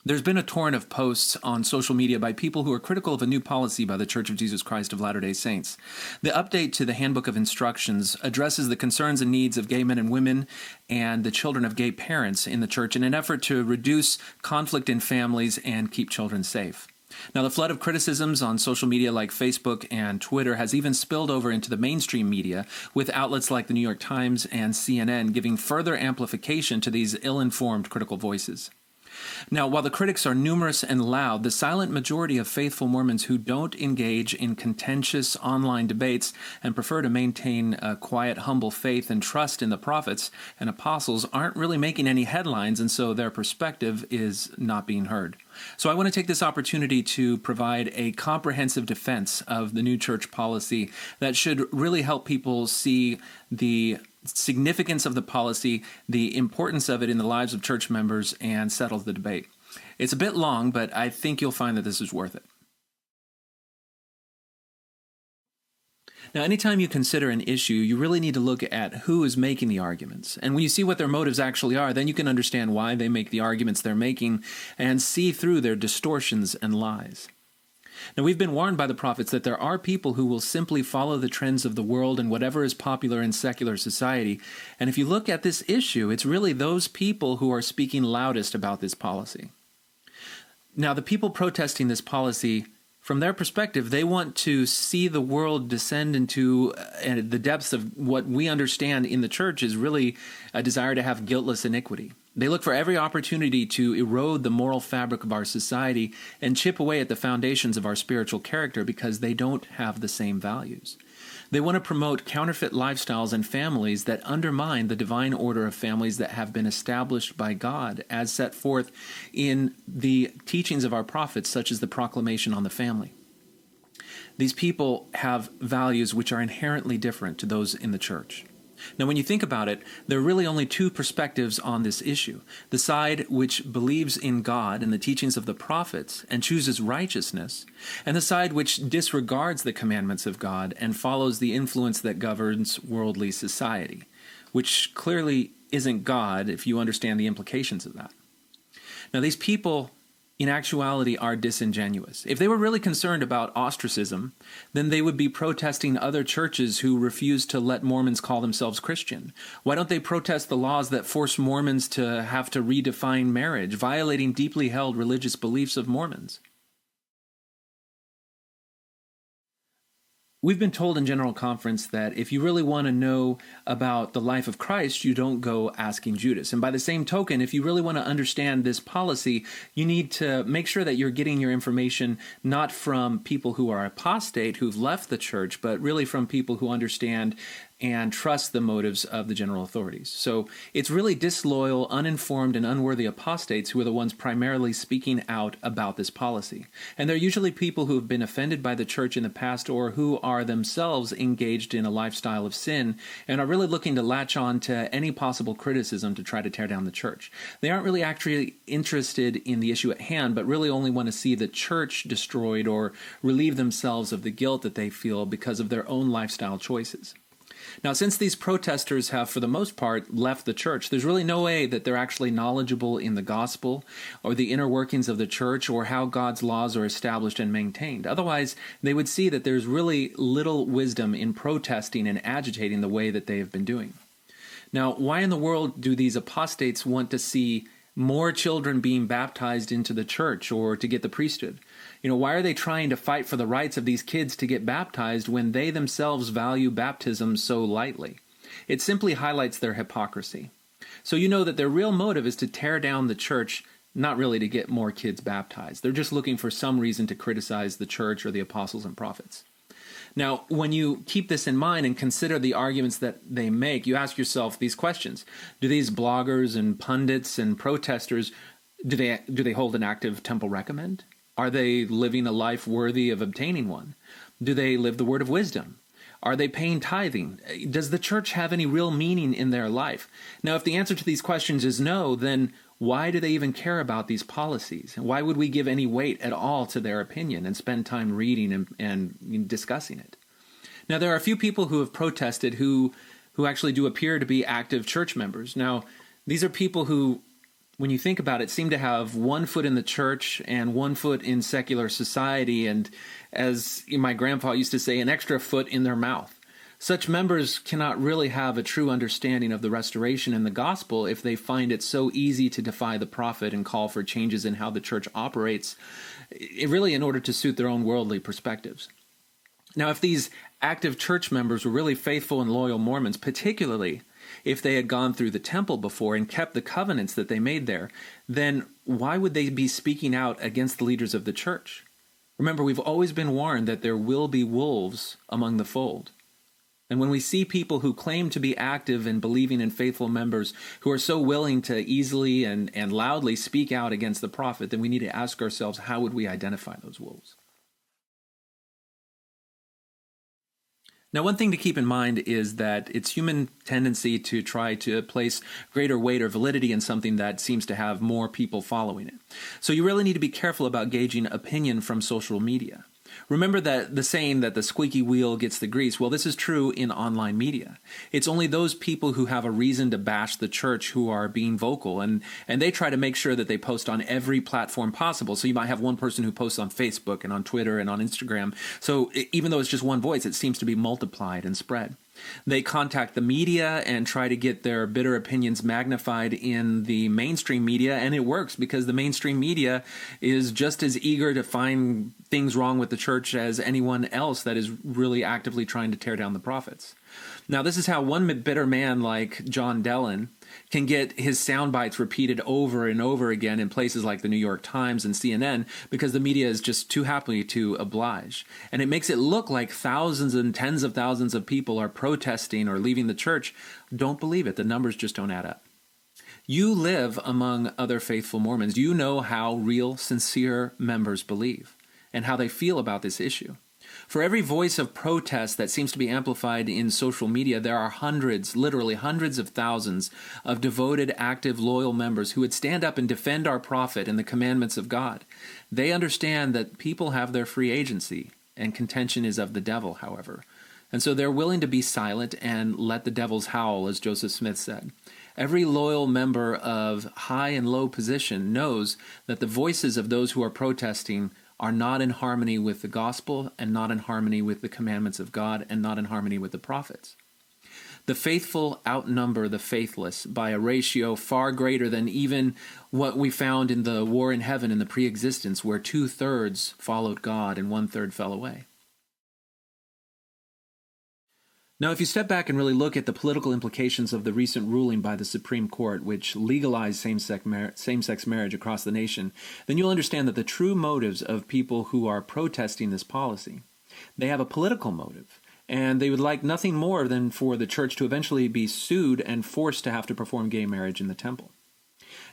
There's been a torrent of posts on social media by people who are critical of a new policy by the Church of Jesus Christ of Latter-day Saints. The update to the Handbook of Instructions addresses the concerns and needs of gay men and women and the children of gay parents in the church in an effort to reduce conflict in families and keep children safe. Now, the flood of criticisms on social media like Facebook and Twitter has even spilled over into the mainstream media, with outlets like the New York Times and CNN giving further amplification to these ill-informed critical voices. Now, while the critics are numerous and loud, the silent majority of faithful Mormons who don't engage in contentious online debates and prefer to maintain a quiet, humble faith and trust in the prophets and apostles aren't really making any headlines, and so their perspective is not being heard. So I want to take this opportunity to provide a comprehensive defense of the new church policy that should really help people see the significance of the policy, the importance of it in the lives of church members, and settle the debate. It's a bit long, but I think you'll find that this is worth it. Now, anytime you consider an issue, you really need to look at who is making the arguments. And when you see what their motives actually are, then you can understand why they make the arguments they're making and see through their distortions and lies. Now, we've been warned by the prophets that there are people who will simply follow the trends of the world and whatever is popular in secular society. And if you look at this issue, it's really those people who are speaking loudest about this policy. Now, the people protesting this policy, from their perspective, they want to see the world descend into the depths of what we understand in the church is really a desire to have guiltless iniquity. They look for every opportunity to erode the moral fabric of our society and chip away at the foundations of our spiritual character because they don't have the same values. They want to promote counterfeit lifestyles and families that undermine the divine order of families that have been established by God as set forth in the teachings of our prophets, such as the proclamation on the family. These people have values which are inherently different to those in the church. Now, when you think about it, there are really only two perspectives on this issue. The side which believes in God and the teachings of the prophets and chooses righteousness, and the side which disregards the commandments of God and follows the influence that governs worldly society, which clearly isn't God if you understand the implications of that. Now, these people in actuality are disingenuous. If they were really concerned about ostracism, then they would be protesting other churches who refuse to let Mormons call themselves Christian. Why don't they protest the laws that force Mormons to have to redefine marriage, violating deeply held religious beliefs of Mormons? We've been told in General Conference that if you really want to know about the life of Christ, you don't go asking Judas. And by the same token, if you really want to understand this policy, you need to make sure that you're getting your information not from people who are apostate, who've left the church, but really from people who understand and trust the motives of the general authorities. So it's really disloyal, uninformed, and unworthy apostates who are the ones primarily speaking out about this policy. And they're usually people who have been offended by the church in the past or who are themselves engaged in a lifestyle of sin and are really looking to latch on to any possible criticism to try to tear down the church. They aren't really actually interested in the issue at hand, but really only want to see the church destroyed or relieve themselves of the guilt that they feel because of their own lifestyle choices. Now, since these protesters have, for the most part, left the church, there's really no way that they're actually knowledgeable in the gospel or the inner workings of the church or how God's laws are established and maintained. Otherwise, they would see that there's really little wisdom in protesting and agitating the way that they have been doing. Now, why in the world do these apostates want to see more children being baptized into the church or to get the priesthood? Why are they trying to fight for the rights of these kids to get baptized when they themselves value baptism so lightly? It simply highlights their hypocrisy. So you know that their real motive is to tear down the church, not really to get more kids baptized. They're just looking for some reason to criticize the church or the apostles and prophets. Now, when you keep this in mind and consider the arguments that they make, you ask yourself these questions. Do these bloggers and pundits and protesters, do they hold an active temple recommend? Are they living a life worthy of obtaining one? Do they live the word of wisdom? Are they paying tithing? Does the church have any real meaning in their life? Now, if the answer to these questions is no, then why do they even care about these policies? Why would we give any weight at all to their opinion and spend time reading and discussing it? Now, there are a few people who have protested who actually do appear to be active church members. Now, these are people who when you think about it, seem to have one foot in the church and one foot in secular society, and as my grandpa used to say, an extra foot in their mouth. Such members cannot really have a true understanding of the restoration and the gospel if they find it so easy to defy the prophet and call for changes in how the church operates, really in order to suit their own worldly perspectives. Now, if these active church members were really faithful and loyal Mormons, particularly if they had gone through the temple before and kept the covenants that they made there, then why would they be speaking out against the leaders of the church? Remember, we've always been warned that there will be wolves among the fold. And when we see people who claim to be active and believing in faithful members who are so willing to easily and loudly speak out against the prophet, then we need to ask ourselves, how would we identify those wolves? Now, one thing to keep in mind is that it's human tendency to try to place greater weight or validity in something that seems to have more people following it. So you really need to be careful about gauging opinion from social media. Remember that the saying that the squeaky wheel gets the grease, well, this is true in online media. It's only those people who have a reason to bash the church who are being vocal, and they try to make sure that they post on every platform possible. So you might have one person who posts on Facebook and on Twitter and on Instagram. So even though it's just one voice, it seems to be multiplied and spread. They contact the media and try to get their bitter opinions magnified in the mainstream media, and it works because the mainstream media is just as eager to find things wrong with the church as anyone else that is really actively trying to tear down the prophets. Now, this is how one bitter man like John Dellon can get his sound bites repeated over and over again in places like the New York Times and CNN because the media is just too happy to oblige. And it makes it look like thousands and tens of thousands of people are protesting or leaving the church. Don't believe it. The numbers just don't add up. You live among other faithful Mormons. You know how real, sincere members believe and how they feel about this issue. For every voice of protest that seems to be amplified in social media, there are hundreds, literally hundreds of thousands of devoted, active, loyal members who would stand up and defend our prophet and the commandments of God. They understand that people have their free agency, and contention is of the devil, however. And so they're willing to be silent and let the devils howl, as Joseph Smith said. Every loyal member of high and low position knows that the voices of those who are protesting are not in harmony with the gospel and not in harmony with the commandments of God and not in harmony with the prophets. The faithful outnumber the faithless by a ratio far greater than even what we found in the war in heaven in the pre-existence, where 2/3 followed God and 1/3 fell away. Now, if you step back and really look at the political implications of the recent ruling by the Supreme Court, which legalized same-sex marriage across the nation, then you'll understand that the true motives of people who are protesting this policy, they have a political motive, and they would like nothing more than for the church to eventually be sued and forced to have to perform gay marriage in the temple.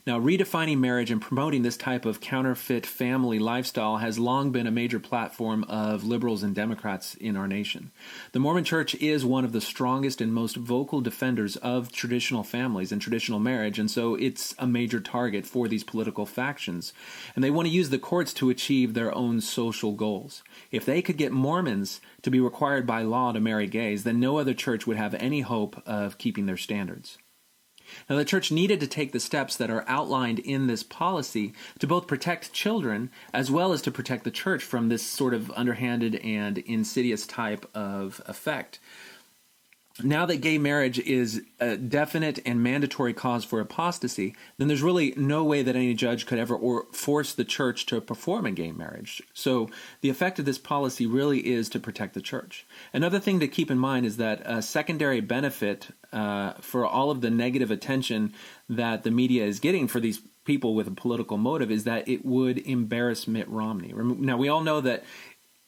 Now, redefining marriage and promoting this type of counterfeit family lifestyle has long been a major platform of liberals and Democrats in our nation. The Mormon Church is one of the strongest and most vocal defenders of traditional families and traditional marriage, and so it's a major target for these political factions. And they want to use the courts to achieve their own social goals. If they could get Mormons to be required by law to marry gays, then no other church would have any hope of keeping their standards. Now, the church needed to take the steps that are outlined in this policy to both protect children as well as to protect the church from this sort of underhanded and insidious type of effect. Now that gay marriage is a definite and mandatory cause for apostasy, then there's really no way that any judge could ever force the church to perform a gay marriage. So the effect of this policy really is to protect the church. Another thing to keep in mind is that a secondary benefit for all of the negative attention that the media is getting for these people with a political motive is that it would embarrass Mitt Romney. Now, we all know that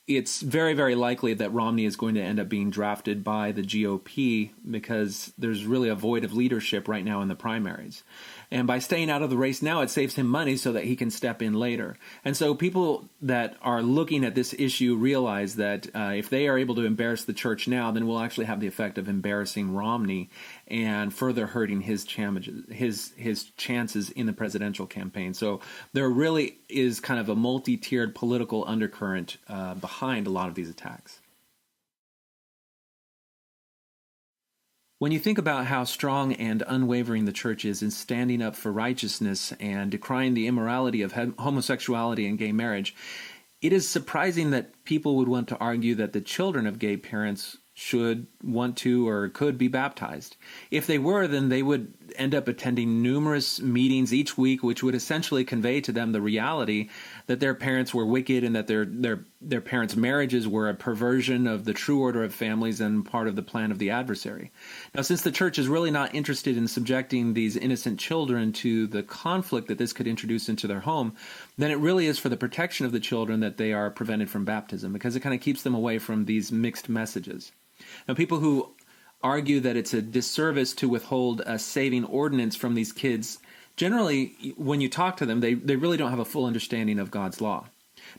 it's very, very likely that Romney is going to end up being drafted by the GOP because there's really a void of leadership right now in the primaries. And by staying out of the race now, it saves him money so that he can step in later. And so people that are looking at this issue realize that if they are able to embarrass the church now, then we'll actually have the effect of embarrassing Romney and further hurting his chances in the presidential campaign. So there really is kind of a multi-tiered political undercurrent behind a lot of these attacks. When you think about how strong and unwavering the church is in standing up for righteousness and decrying the immorality of homosexuality and gay marriage, it is surprising that people would want to argue that the children of gay parents should want to or could be baptized. If they were, then they would end up attending numerous meetings each week, which would essentially convey to them the reality that their parents were wicked and that their parents' marriages were a perversion of the true order of families and part of the plan of the adversary. Now, since the church is really not interested in subjecting these innocent children to the conflict that this could introduce into their home, then it really is for the protection of the children that they are prevented from baptism, because it kind of keeps them away from these mixed messages. Now, people who argue that it's a disservice to withhold a saving ordinance from these kids, generally, when you talk to them, they really don't have a full understanding of God's law.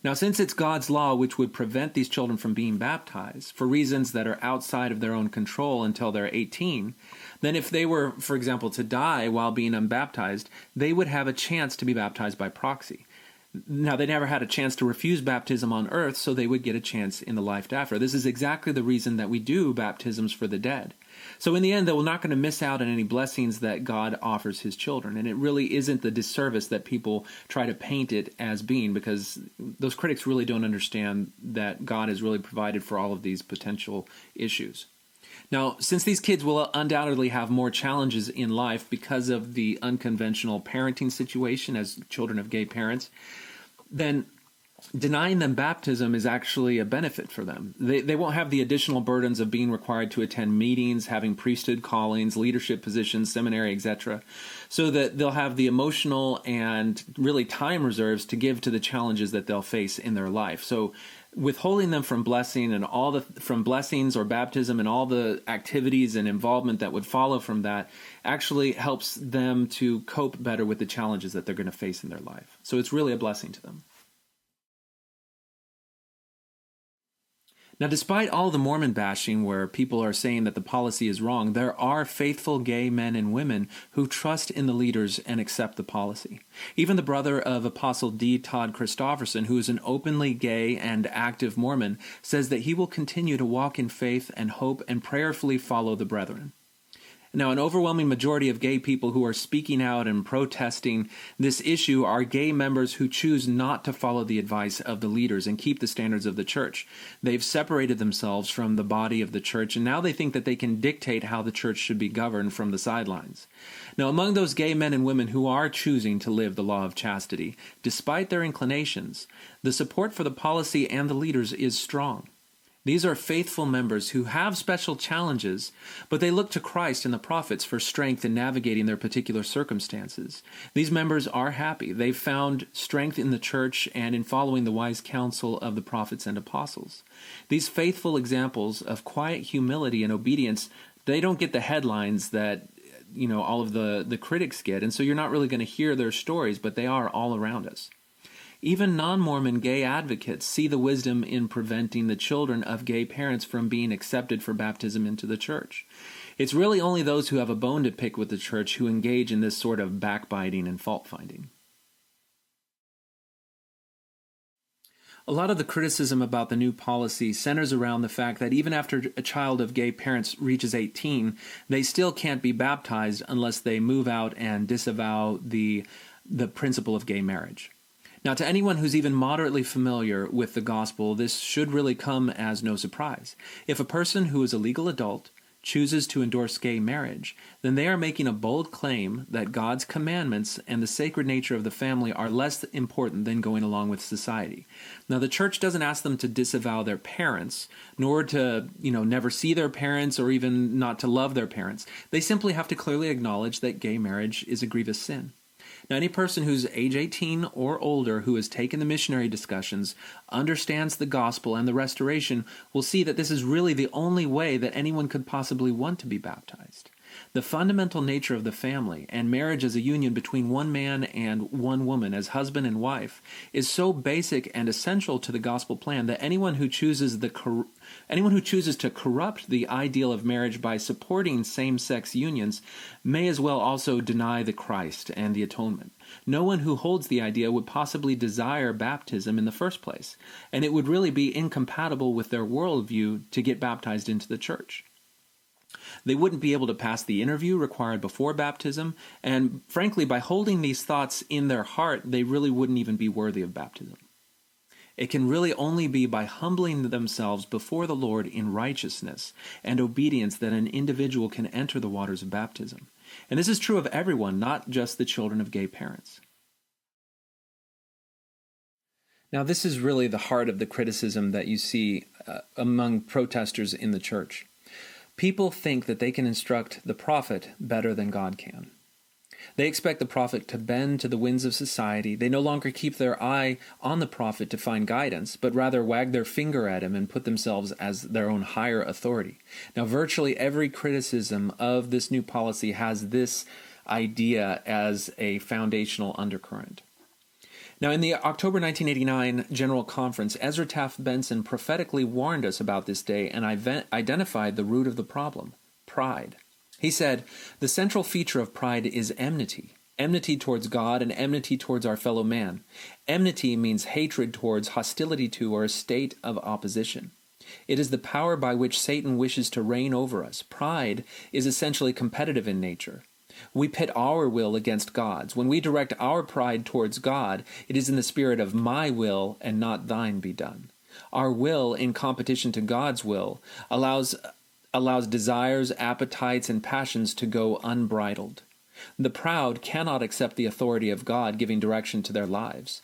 Now, since it's God's law which would prevent these children from being baptized for reasons that are outside of their own control until they're 18, then if they were, for example, to die while being unbaptized, they would have a chance to be baptized by proxy. Now, they never had a chance to refuse baptism on earth, so they would get a chance in the life after. This is exactly the reason that we do baptisms for the dead. So in the end, they're not going to miss out on any blessings that God offers his children. And it really isn't the disservice that people try to paint it as being, because those critics really don't understand that God has really provided for all of these potential issues. Now, since these kids will undoubtedly have more challenges in life because of the unconventional parenting situation as children of gay parents, then denying them baptism is actually a benefit for them. They won't have the additional burdens of being required to attend meetings, having priesthood callings, leadership positions, seminary, etc., so that they'll have the emotional and really time reserves to give to the challenges that they'll face in their life. So withholding them from blessing and from blessings or baptism and all the activities and involvement that would follow from that actually helps them to cope better with the challenges that they're going to face in their life. So it's really a blessing to them. Now, despite all the Mormon bashing where people are saying that the policy is wrong, there are faithful gay men and women who trust in the leaders and accept the policy. Even the brother of Apostle D. Todd Christofferson, who is an openly gay and active Mormon, says that he will continue to walk in faith and hope and prayerfully follow the brethren. Now, an overwhelming majority of gay people who are speaking out and protesting this issue are gay members who choose not to follow the advice of the leaders and keep the standards of the church. They've separated themselves from the body of the church, and now they think that they can dictate how the church should be governed from the sidelines. Now, among those gay men and women who are choosing to live the law of chastity, despite their inclinations, the support for the policy and the leaders is strong. These are faithful members who have special challenges, but they look to Christ and the prophets for strength in navigating their particular circumstances. These members are happy. They've found strength in the church and in following the wise counsel of the prophets and apostles. These faithful examples of quiet humility and obedience, they don't get the headlines that all of the critics get, and so you're not really going to hear their stories, but they are all around us. Even non-Mormon gay advocates see the wisdom in preventing the children of gay parents from being accepted for baptism into the church. It's really only those who have a bone to pick with the church who engage in this sort of backbiting and fault-finding. A lot of the criticism about the new policy centers around the fact that even after a child of gay parents reaches 18, they still can't be baptized unless they move out and disavow the principle of gay marriage. Now, to anyone who's even moderately familiar with the gospel, this should really come as no surprise. If a person who is a legal adult chooses to endorse gay marriage, then they are making a bold claim that God's commandments and the sacred nature of the family are less important than going along with society. Now, the church doesn't ask them to disavow their parents, nor to, never see their parents or even not to love their parents. They simply have to clearly acknowledge that gay marriage is a grievous sin. Now, any person who's age 18 or older who has taken the missionary discussions, understands the gospel and the restoration, will see that this is really the only way that anyone could possibly want to be baptized. The fundamental nature of the family and marriage as a union between one man and one woman as husband and wife is so basic and essential to the gospel plan that anyone who chooses to corrupt the ideal of marriage by supporting same-sex unions may as well also deny the Christ and the atonement. No one who holds the idea would possibly desire baptism in the first place, and it would really be incompatible with their worldview to get baptized into the church. They wouldn't be able to pass the interview required before baptism, and frankly, by holding these thoughts in their heart, they really wouldn't even be worthy of baptism. It can really only be by humbling themselves before the Lord in righteousness and obedience that an individual can enter the waters of baptism. And this is true of everyone, not just the children of gay parents. Now, this is really the heart of the criticism that you see among protesters in the church. People think that they can instruct the prophet better than God can. They expect the prophet to bend to the winds of society. They no longer keep their eye on the prophet to find guidance, but rather wag their finger at him and put themselves as their own higher authority. Now, virtually every criticism of this new policy has this idea as a foundational undercurrent. Now, in the October 1989 General Conference, Ezra Taft Benson prophetically warned us about this day and identified the root of the problem: pride. He said, "The central feature of pride is enmity. Enmity towards God and enmity towards our fellow man. Enmity means hatred towards, hostility to, or a state of opposition. It is the power by which Satan wishes to reign over us. Pride is essentially competitive in nature. We pit our will against God's. When we direct our pride towards God, it is in the spirit of my will and not thine be done. Our will, in competition to God's will, allows desires, appetites, and passions to go unbridled. The proud cannot accept the authority of God giving direction to their lives.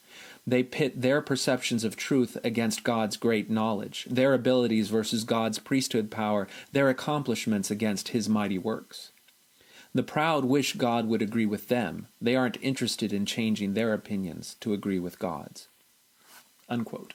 They pit their perceptions of truth against God's great knowledge, their abilities versus God's priesthood power, their accomplishments against his mighty works. The proud wish God would agree with them. They aren't interested in changing their opinions to agree with God's." Unquote.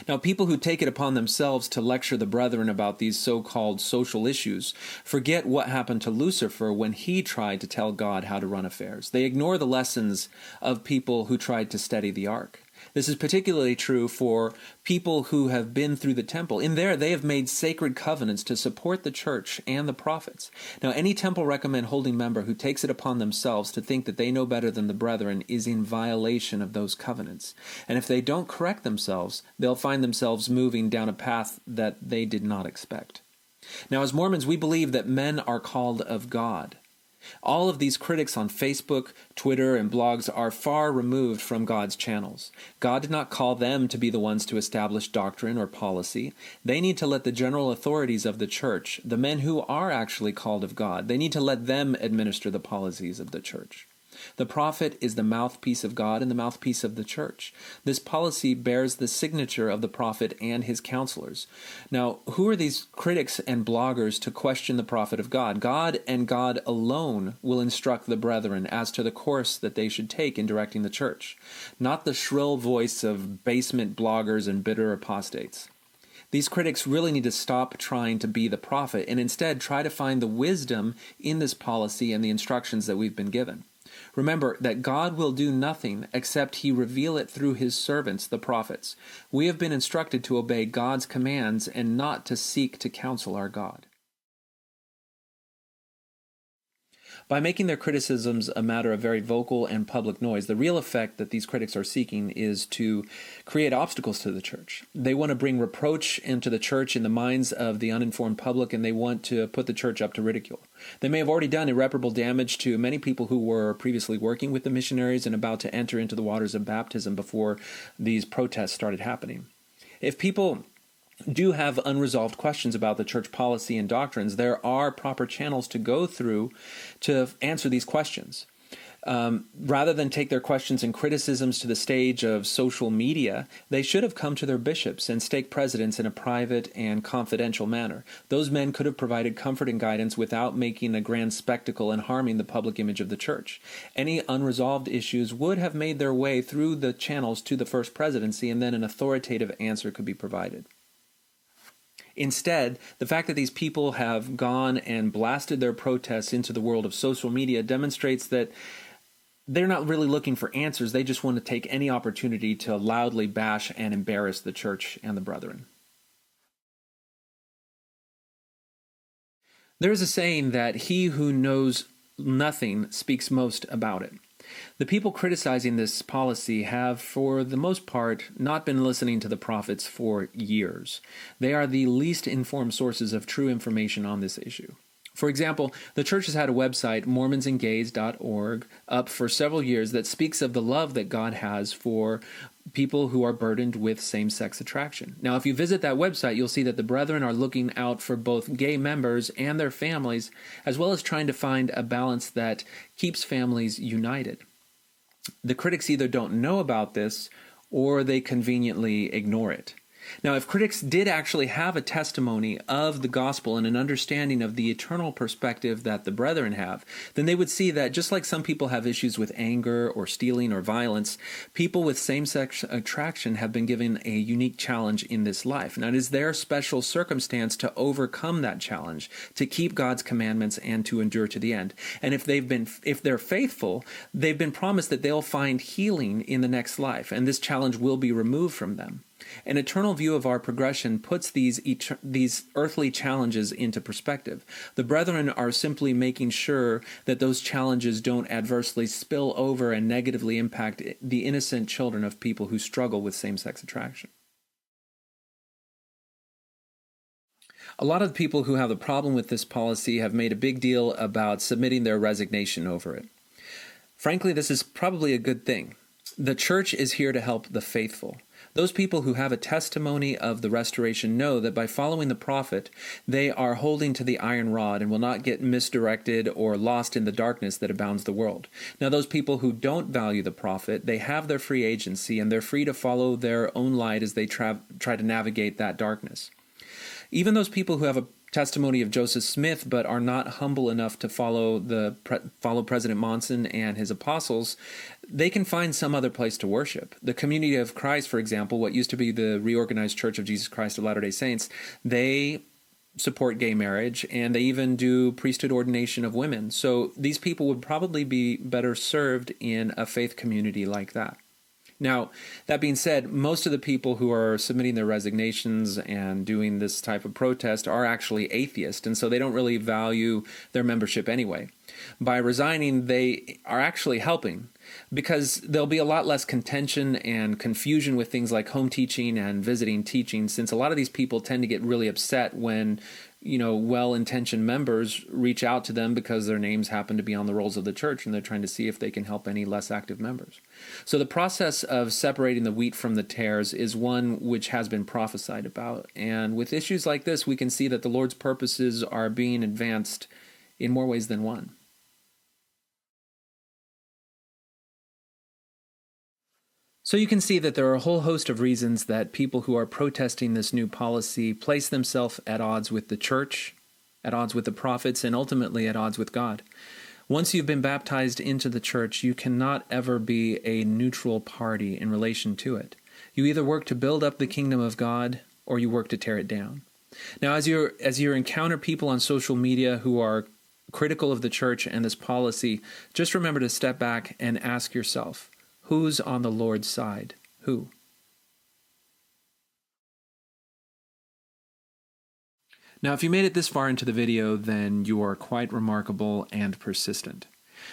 Now, people who take it upon themselves to lecture the brethren about these so-called social issues forget what happened to Lucifer when he tried to tell God how to run affairs. They ignore the lessons of people who tried to steady the ark. This is particularly true for people who have been through the temple. In there, they have made sacred covenants to support the church and the prophets. Now, any temple recommend holding member who takes it upon themselves to think that they know better than the brethren is in violation of those covenants. And if they don't correct themselves, they'll find themselves moving down a path that they did not expect. Now, as Mormons, we believe that men are called of God. All of these critics on Facebook, Twitter, and blogs are far removed from God's channels. God did not call them to be the ones to establish doctrine or policy. They need to let the general authorities of the church, the men who are actually called of God, they need to let them administer the policies of the church. The prophet is the mouthpiece of God and the mouthpiece of the church. This policy bears the signature of the prophet and his counselors. Now, who are these critics and bloggers to question the prophet of God? God and God alone will instruct the brethren as to the course that they should take in directing the church, not the shrill voice of basement bloggers and bitter apostates. These critics really need to stop trying to be the prophet and instead try to find the wisdom in this policy and the instructions that we've been given. Remember that God will do nothing except he reveal it through his servants, the prophets. We have been instructed to obey God's commands and not to seek to counsel our God. By making their criticisms a matter of very vocal and public noise, the real effect that these critics are seeking is to create obstacles to the church. They want to bring reproach into the church in the minds of the uninformed public, and they want to put the church up to ridicule. They may have already done irreparable damage to many people who were previously working with the missionaries and about to enter into the waters of baptism before these protests started happening. If people do have unresolved questions about the church policy and doctrines, there are proper channels to go through to answer these questions. Rather than take their questions and criticisms to the stage of social media, they should have come to their bishops and stake precedents in a private and confidential manner. Those men could have provided comfort and guidance without making a grand spectacle and harming the public image of the church. Any unresolved issues would have made their way through the channels to the First Presidency, and then an authoritative answer could be provided. Instead, the fact that these people have gone and blasted their protests into the world of social media demonstrates that they're not really looking for answers. They just want to take any opportunity to loudly bash and embarrass the church and the brethren. There is a saying that he who knows nothing speaks most about it. The people criticizing this policy have, for the most part, not been listening to the prophets for years. They are the least informed sources of true information on this issue. For example, the church has had a website, mormonsandgays.org, up for several years that speaks of the love that God has for people who are burdened with same-sex attraction. Now, if you visit that website, you'll see that the brethren are looking out for both gay members and their families, as well as trying to find a balance that keeps families united. The critics either don't know about this or they conveniently ignore it. Now, if critics did actually have a testimony of the gospel and an understanding of the eternal perspective that the brethren have, then they would see that just like some people have issues with anger or stealing or violence, people with same-sex attraction have been given a unique challenge in this life. Now, it is their special circumstance to overcome that challenge, to keep God's commandments and to endure to the end. And if they're faithful, they've been promised that they'll find healing in the next life, and this challenge will be removed from them. An eternal view of our progression puts these earthly challenges into perspective. The brethren are simply making sure that those challenges don't adversely spill over and negatively impact the innocent children of people who struggle with same-sex attraction. A lot of the people who have a problem with this policy have made a big deal about submitting their resignation over it. Frankly, this is probably a good thing. The church is here to help the faithful. Those people who have a testimony of the restoration know that by following the prophet, they are holding to the iron rod and will not get misdirected or lost in the darkness that abounds the world. Now, those people who don't value the prophet, they have their free agency and they're free to follow their own light as they try to navigate that darkness. Even those people who have a testimony of Joseph Smith but are not humble enough to follow President Monson and his apostles, they can find some other place to worship. The Community of Christ, for example, what used to be the Reorganized Church of Jesus Christ of Latter-day Saints, they support gay marriage, and they even do priesthood ordination of women. So these people would probably be better served in a faith community like that. Now, that being said, most of the people who are submitting their resignations and doing this type of protest are actually atheists, and so they don't really value their membership anyway. By resigning, they are actually helping, because there'll be a lot less contention and confusion with things like home teaching and visiting teaching, since a lot of these people tend to get really upset when well-intentioned members reach out to them because their names happen to be on the rolls of the church and they're trying to see if they can help any less active members. So the process of separating the wheat from the tares is one which has been prophesied about. And with issues like this, we can see that the Lord's purposes are being advanced in more ways than one. So you can see that there are a whole host of reasons that people who are protesting this new policy place themselves at odds with the church, at odds with the prophets, and ultimately at odds with God. Once you've been baptized into the church, you cannot ever be a neutral party in relation to it. You either work to build up the kingdom of God or you work to tear it down. Now, as you encounter people on social media who are critical of the church and this policy, just remember to step back and ask yourself, who's on the Lord's side? Who? Now, if you made it this far into the video, then you are quite remarkable and persistent.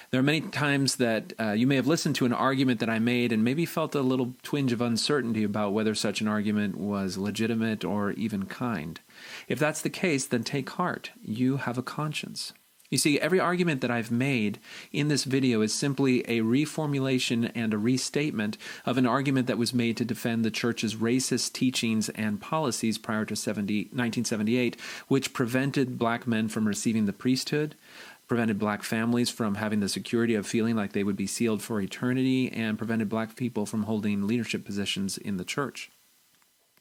There are many times that you may have listened to an argument that I made and maybe felt a little twinge of uncertainty about whether such an argument was legitimate or even kind. If that's the case, then take heart. You have a conscience. You see, every argument that I've made in this video is simply a reformulation and a restatement of an argument that was made to defend the church's racist teachings and policies prior to 1978, which prevented black men from receiving the priesthood, prevented black families from having the security of feeling like they would be sealed for eternity, and prevented black people from holding leadership positions in the church.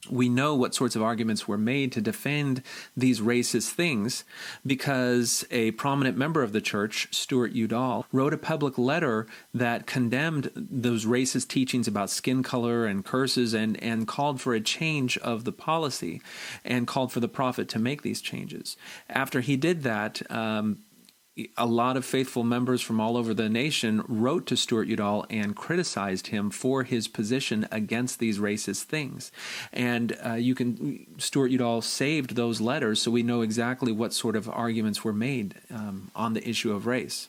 We know what sorts of arguments were made to defend these racist things because a prominent member of the church, Stuart Udall, wrote a public letter that condemned those racist teachings about skin color and curses and called for a change of the policy and called for the prophet to make these changes. After he did that, a lot of faithful members from all over the nation wrote to Stuart Udall and criticized him for his position against these racist things. And Stuart Udall saved those letters, so we know exactly what sort of arguments were made on the issue of race.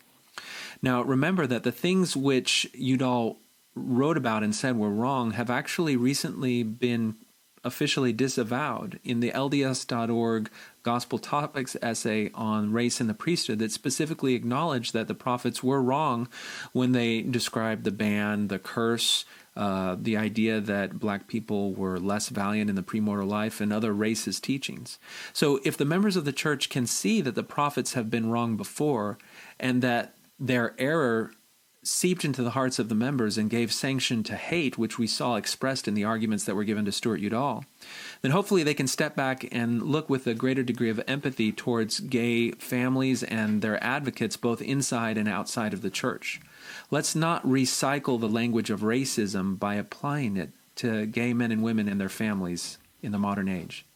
Now, remember that the things which Udall wrote about and said were wrong have actually recently been officially disavowed in the LDS.org Gospel Topics essay on race and the priesthood that specifically acknowledged that the prophets were wrong when they described the ban, the curse, the idea that black people were less valiant in the premortal life, and other racist teachings. So if the members of the church can see that the prophets have been wrong before and that their error seeped into the hearts of the members and gave sanction to hate, which we saw expressed in the arguments that were given to Stuart Udall, then hopefully they can step back and look with a greater degree of empathy towards gay families and their advocates both inside and outside of the church. Let's not recycle the language of racism by applying it to gay men and women and their families in the modern age.